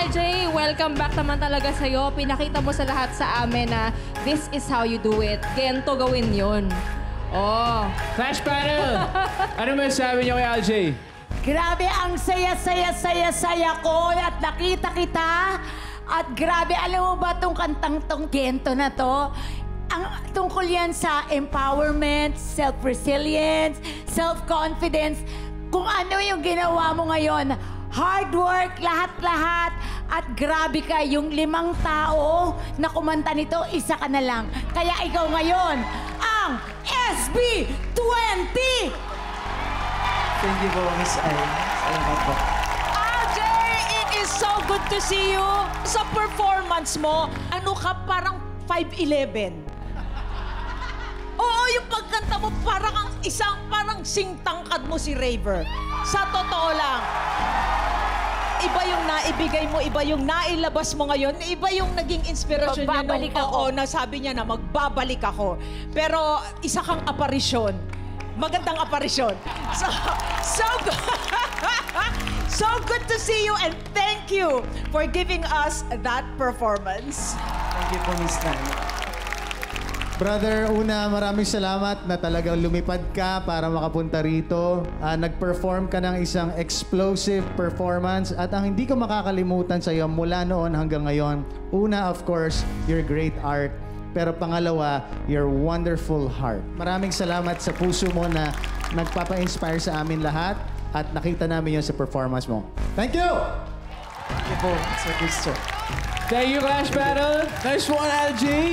LJ, welcome back naman talaga sa'yo. Pinakita mo sa lahat sa amin na this is how you do it. Gento gawin yun. Oh. Flash panel! Ano masasabi niyo kay LJ? Grabe, ang saya-saya ko at nakita kita. At grabe, alam mo ba itong kantang tong Gento na to? Ang tungkol yan sa empowerment, self-resilience, self-confidence. Kung ano yung ginawa mo ngayon, hard work, lahat-lahat. At grabe ka, yung 5 tao na kumanta nito, isa ka na lang. Kaya ikaw ngayon, ang SB20! Thank you po, Miss Ay. Salamat po. RJ, it is so good to see you. Sa performance mo, ano ka, parang 5'11". Oo, yung pagkanta mo, parang parang singtangkad mo si Raver. Sa totoo lang. Iba yung naibigay mo, iba yung nailabas mo ngayon, iba yung naging inspirasyon niya nung nasabi niya na magbabalik ako. Pero isa kang aparisyon. Magandang aparisyon. So good. So good to see you and thank you for giving us that performance. Thank you po, Miss Nay. Brother, una, maraming salamat na talagang lumipad ka para makapunta rito. Nag-perform ka ng isang explosive performance at ang hindi ko makakalimutan sa iyo mula noon hanggang ngayon, una, of course, your great art. Pero pangalawa, your wonderful heart. Maraming salamat sa puso mo na nagpapa-inspire sa amin lahat at nakita namin yun sa performance mo. Thank you! Thank you po, Sir Cristo. Thank you, Flash Battle. Nice one, LJ.